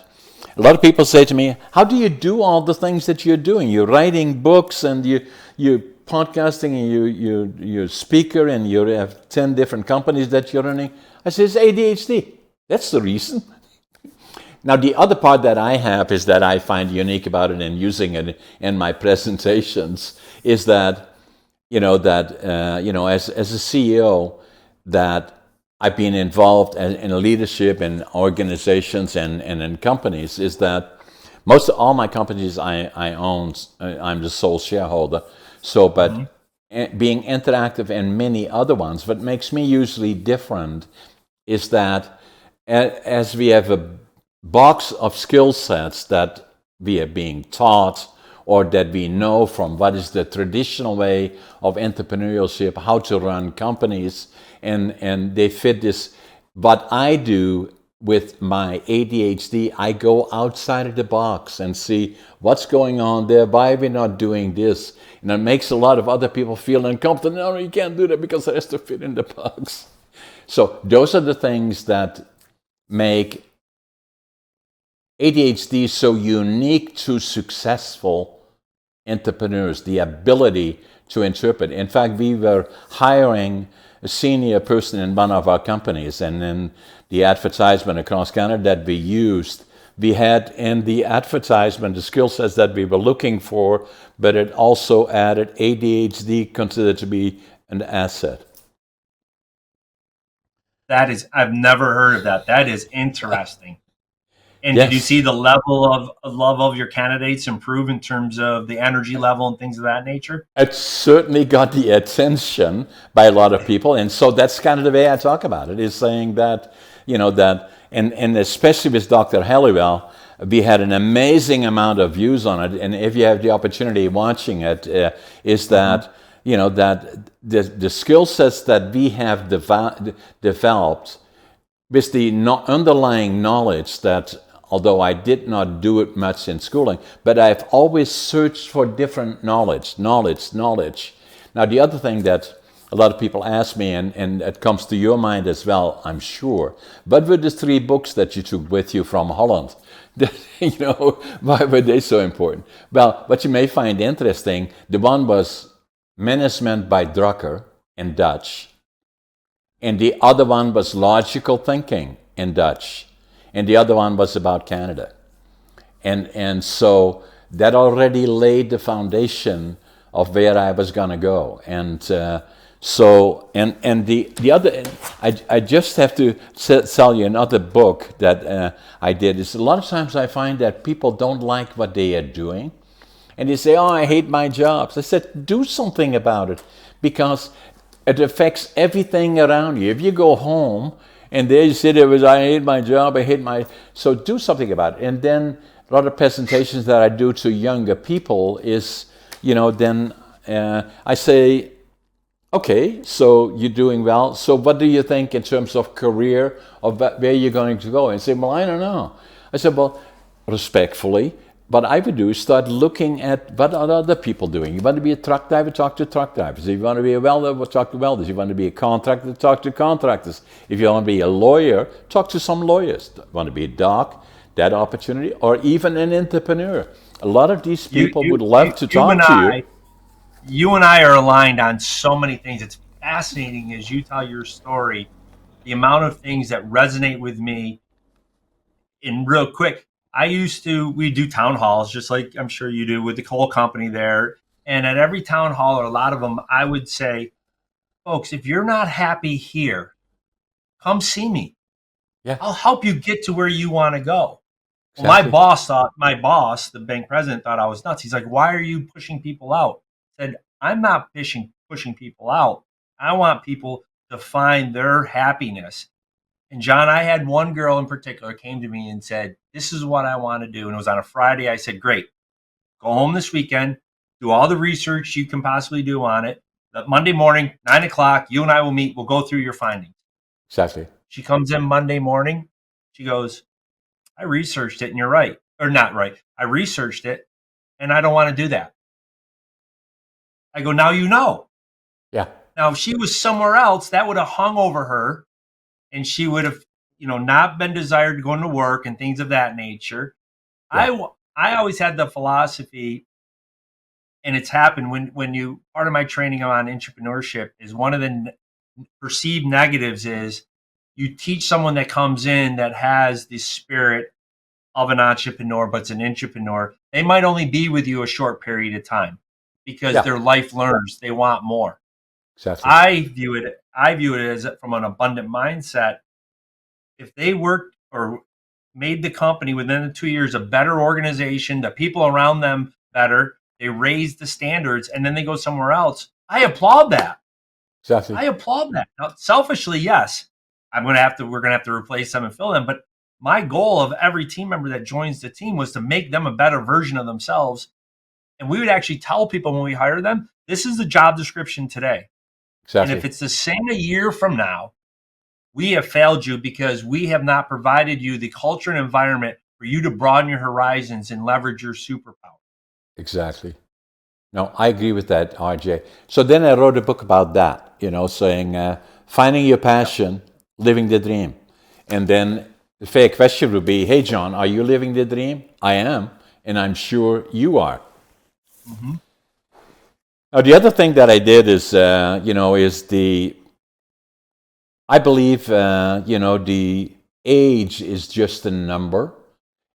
a lot of people say to me, "How do you do all the things that you're doing? You're writing books, and you're podcasting, and you're a speaker, and you have 10 different companies that you're running." I say, "It's ADHD. That's the reason." Now, the other part that I have is that I find unique about it and using it in my presentations is that as a CEO, that I've been involved in leadership in organizations and in companies, is that most of all my companies I own, I'm the sole shareholder. So, but being interactive in many other ones, what makes me usually different is that as we have a box of skill sets that we are being taught, or that we know from what is the traditional way of entrepreneurship, how to run companies, and they fit this. What I do with my ADHD, I go outside of the box and see what's going on there, why are we not doing this? And it makes a lot of other people feel uncomfortable. No, you can't do that because it has to fit in the box. So those are the things that make ADHD is so unique to successful entrepreneurs, the ability to interpret. In fact, we were hiring a senior person in one of our companies, and in the advertisement across Canada that we used, we had in the advertisement the skill sets that we were looking for, but it also added ADHD considered to be an asset. I've never heard of that. That is interesting. And did you Yes. see the level of love of your candidates improve in terms of the energy level and things of that nature? It certainly got the attention by a lot of people, and so that's kind of the way I talk about it, is saying that, and especially with Dr. Halliwell, we had an amazing amount of views on it, and if you have the opportunity watching it, is that, that the skill sets that we have developed with the underlying knowledge that, although I did not do it much in schooling, but I've always searched for different knowledge. Now, the other thing that a lot of people ask me, and it comes to your mind as well, I'm sure, what were the 3 books that you took with you from Holland? Why were they so important? Well, what you may find interesting, the one was Management by Drucker in Dutch, and the other one was Logical Thinking in Dutch, and the other one was about Canada. And so that already laid the foundation of where I was going to go. And the other, I just have to tell you another book that I did. Is a lot of times I find that people don't like what they are doing, and they say, "Oh, I hate my jobs." I said, do something about it, because it affects everything around you. If you go home and there you sit there with, "I hate my job, I hate my..." So do something about it. And then a lot of presentations that I do to younger people is, then I say, "Okay, so you're doing well. So what do you think in terms of career, of where you're going to go?" And say, "Well, I don't know." I said, "Well, respectfully, what I would do is start looking at what are other people doing. You want to be a truck driver, talk to truck drivers. If you want to be a welder, we'll talk to welders. If you want to be a contractor, talk to contractors. If you want to be a lawyer, talk to some lawyers. Want to be a doc, that opportunity, or even an entrepreneur. A lot of these people would love to talk to you." You and I are aligned on so many things. It's fascinating as you tell your story, the amount of things that resonate with me in real quick. We do town halls, just like I'm sure you do with the coal company there. And at every town hall, or a lot of them, I would say, folks, if you're not happy here, come see me. Yeah, I'll help you get to where you want to go. Well, exactly. my boss, the bank president, thought I was nuts. He's like, why are you pushing people out? I said, I'm not pushing people out. I want people to find their happiness. And John, I had one girl in particular came to me and said, this is what I want to do. And it was on a Friday. I said, great, go home this weekend, do all the research you can possibly do on it. That Monday morning, 9 o'clock, you and I will meet. We'll go through your findings. Exactly. She comes in Monday morning. She goes, I researched it and you're right. Or not right. I researched it and I don't want to do that. I go, now you know. Yeah. Now, if she was somewhere else, that would have hung over her and she would have, not been desired to go into work and things of that nature. Yeah. I always had the philosophy, and it's happened when part of my training on entrepreneurship is one of the perceived negatives is you teach someone that comes in that has the spirit of an entrepreneur, but it's an entrepreneur. They might only be with you a short period of time because Yeah. they're life learners. They want more. Exactly. I view it as from an abundant mindset. If they worked or made the company within the 2 years a better organization, the people around them better, they raise the standards, and then they go somewhere else. I applaud that. Exactly. I applaud that. Now, selfishly, yes, we're gonna have to replace them and fill them. But my goal of every team member that joins the team was to make them a better version of themselves. And we would actually tell people when we hire them, this is the job description today. And Exactly. if it's the same a year from now, we have failed you because we have not provided you the culture and environment for you to broaden your horizons and leverage your superpower. Exactly. No, I agree with that, RJ. So then I wrote a book about that, saying finding your passion, living the dream. And then the fair question would be, hey, John, are you living the dream? I am, and I'm sure you are. Mm-hmm. Now, the other thing that I did is, I believe, the age is just a number,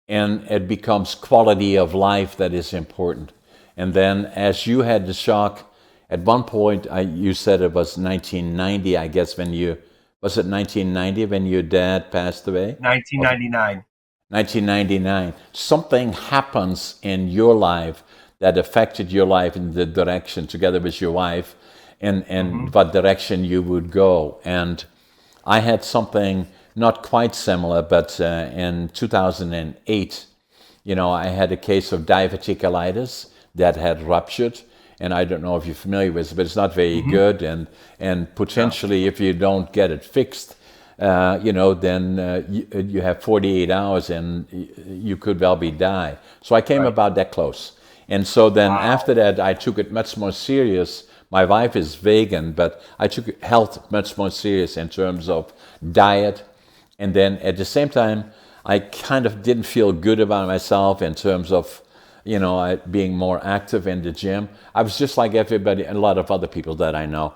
and it becomes quality of life that is important. And then, as you had the shock, at one point, you said it was 1990, I guess, was it 1990 when your dad passed away? 1999. 1999. Something happens in your life that affected your life in the direction, together with your wife, and Mm-hmm. what direction you would go. And I had something not quite similar, but in 2008, I had a case of diverticulitis that had ruptured, and I don't know if you're familiar with it, but it's not very Mm-hmm. good, and potentially if you don't get it fixed, then you have 48 hours and you could well be die. So I came Right. about that close. And so then Wow. after that, I took it much more serious. My wife is vegan, but I took health much more serious in terms of diet. And then at the same time, I kind of didn't feel good about myself in terms of, being more active in the gym. I was just like everybody, and a lot of other people that I know.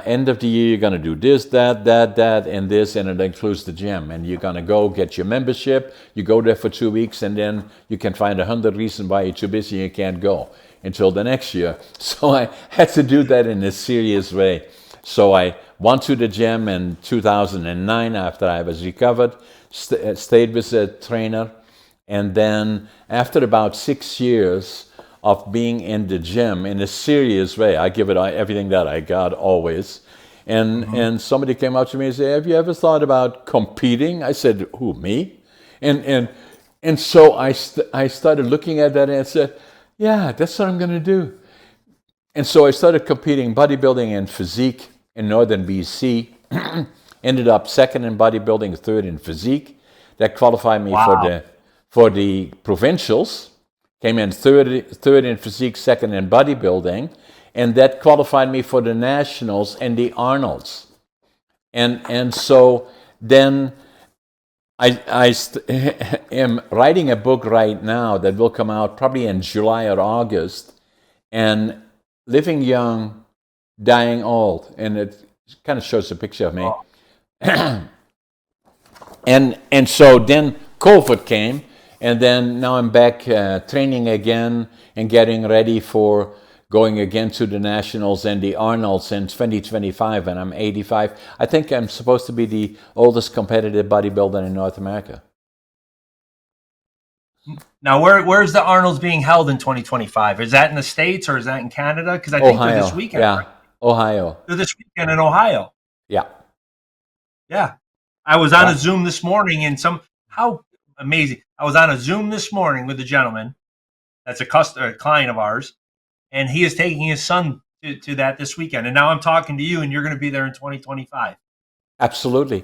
End of the year, you're going to do this, that, and this, and it includes the gym. And you're going to go get your membership. You go there for 2 weeks, and then you can find 100 reasons why you're too busy and you can't go until the next year. So I had to do that in a serious way. So I went to the gym in 2009 after I was recovered, stayed with a trainer. And then after about 6 years of being in the gym in a serious way, I give it everything that I got always. Mm-hmm. And somebody came up to me and said, have you ever thought about competing? I said, who, me? And so I started looking at that and I said, yeah, that's what I'm going to do. And so I started competing bodybuilding and physique in northern BC. Ended up second in bodybuilding, third in physique. That qualified me Wow. for the provincials. Came in third in physique, second in bodybuilding, and that qualified me for the nationals and the Arnolds. And so then I am writing a book right now that will come out probably in July or August, and living young, dying old, and it kind of shows a picture of me. Oh, And so then COVID came, and then now I'm back training again and getting ready for going again to the Nationals and the Arnolds in 2025, and I'm 85. I think I'm supposed to be the oldest competitive bodybuilder in North America. Now, where's the Arnold's being held in 2025? Is that in the States or is that in Canada? Because I think they're this Ohio, weekend. yeah, Right? Ohio, They're this weekend in Ohio. yeah, Yeah. I was on a yeah. Zoom this morning and how amazing. I was on a Zoom this morning with a gentleman that's a client of ours, and he is taking his son to that this weekend. And now I'm talking to you, and you're going to be there in 2025. Absolutely.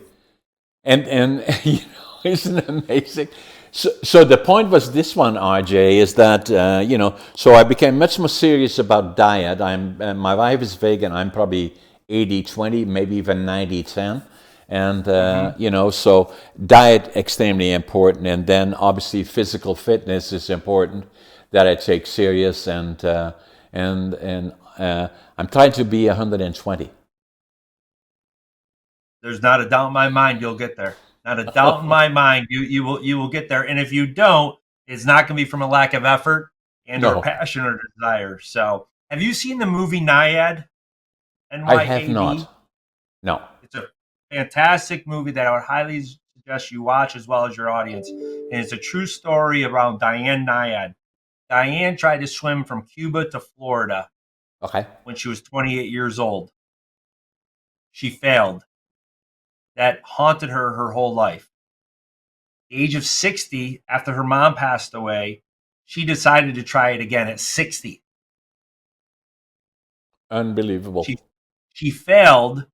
And isn't it amazing? So the point was this one, RJ, is that so I became much more serious about diet. My wife is vegan. I'm probably 80-20, maybe even 90-10. And so diet extremely important, and then obviously physical fitness is important that I take serious, and I'm trying to be 120. There's not a doubt in my mind you'll get there. Not a doubt in my mind you will get there. And if you don't, it's not going to be from a lack of effort and or No, passion or desire. So, have you seen the movie Nyad? I have NYAD. not. No. It's a fantastic movie that I would highly suggest you watch as well as your audience. And it's a true story around Diane Nyad. Diane tried to swim from Cuba to Florida Okay. when she was 28 years old. She failed. That haunted her whole life. The age of 60, after her mom passed away, she decided to try it again at 60. Unbelievable. She failed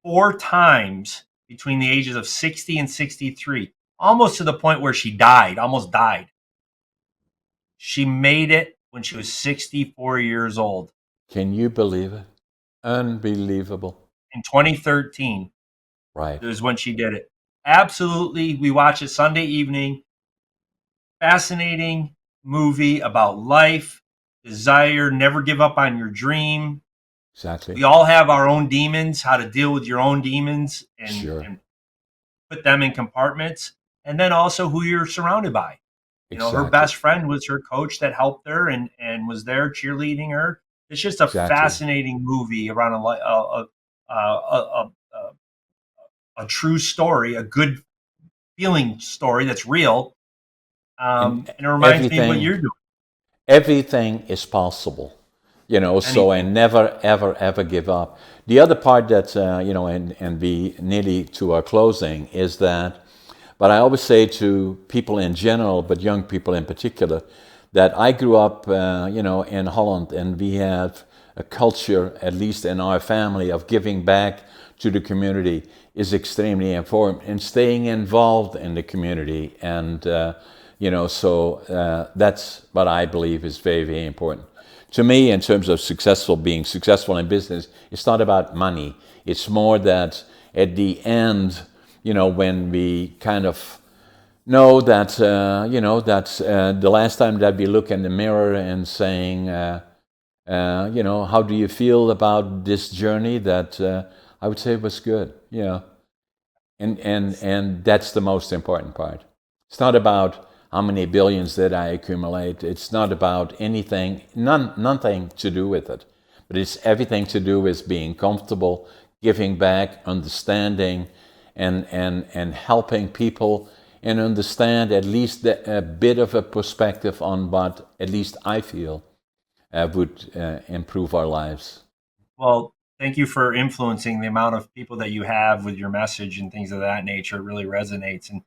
4 times between the ages of 60 and 63, almost to the point where she died, almost died. She made it when she was 64 years old. Can you believe it? Unbelievable. In 2013 Right. is when she did it. Absolutely. We watch it Sunday evening. Fascinating movie about life, desire, never give up on your dream. Exactly. We all have our own demons, how to deal with your own demons Sure. and put them in compartments. And then also who you're surrounded by. You know, her Exactly. best friend was her coach that helped her and was there cheerleading her. It's just a Exactly. fascinating movie around a true story, a good feeling story that's real. And And it reminds me of what everything, you're doing. everything is possible. So I Anything. never, ever, ever give up. The other part that, and be nearly to our closing is that, but I always say to people in general, but young people in particular, that I grew up, in Holland, and we have a culture, at least in our family, of giving back to the community is extremely important, and staying involved in the community. And, that's what I believe is very, very important. To me, in terms of being successful in business, it's not about money. It's more that at the end, when we kind of know that, the last time that we look in the mirror and saying, how do you feel about this journey? That I would say it was good, and that's the most important part. It's not about how many billions did I accumulate. It's not about anything, nothing to do with it. But it's everything to do with being comfortable, giving back, understanding, and helping people and understand at least a bit of a perspective on what at least I feel would improve our lives. Well, thank you for influencing the amount of people that you have with your message and things of that nature. It really resonates. And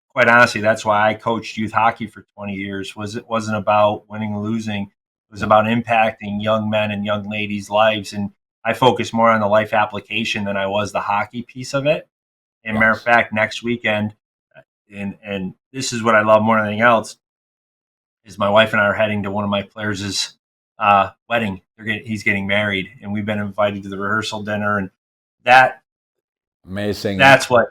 quite honestly, that's why I coached youth hockey for 20 years. It wasn't about winning and losing. It was about impacting young men and young ladies' lives. And I focus more on the life application than I was the hockey piece of it. And matter of Yes. fact, next weekend, and this is what I love more than anything else, is my wife and I are heading to one of my players' wedding. He's getting married, and we've been invited to the rehearsal dinner, and that Amazing. that's what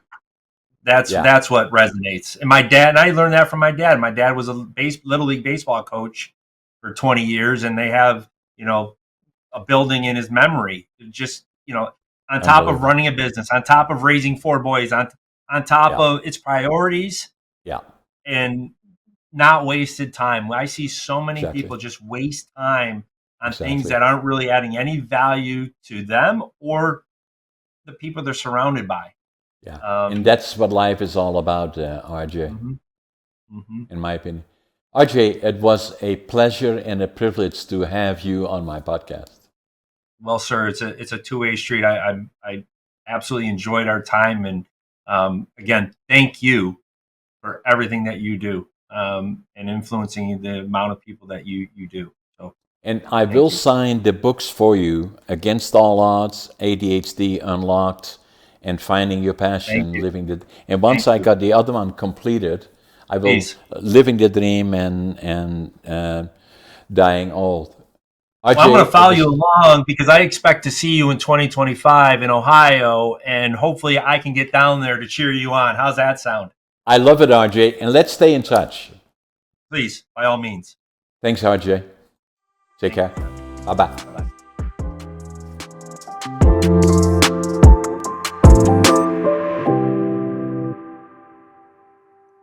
Yeah. that's what resonates. And my dad, and I learned that from my dad. My dad was a little league baseball coach for 20 years, and they have a building in his memory. Just on top of Unbelievable. running a business, on top of raising 4 boys, on top Yeah. of its priorities Yeah. and not wasted time. I see so many Exactly. people just waste time on things Exactly. that aren't really adding any value to them or the people they're surrounded by. Yeah. And Um, that's what life is all about, RJ, mhm, mhm. in my opinion. RJ, it was a pleasure and a privilege to have you on my podcast. Well, sir, it's a two-way street. I absolutely enjoyed our time, and again, thank you for everything that you do and influencing the amount of people that you do. So, And I will thank you. sign the books for you, Against All Odds, ADHD Unlocked, and Finding Your Thank Passion, you. Living the... And once Thank I you. got the other one completed, I will Please. Living the Dream and Dying Old. Well, I'm going to RJ, it follow you was... along because I expect to see you in 2025 in Ohio, and hopefully I can get down there to cheer you on. How's that sound? I love it, RJ, and let's stay in touch. Please, by all means. Thanks, RJ. Take Thank care. you. Bye-bye.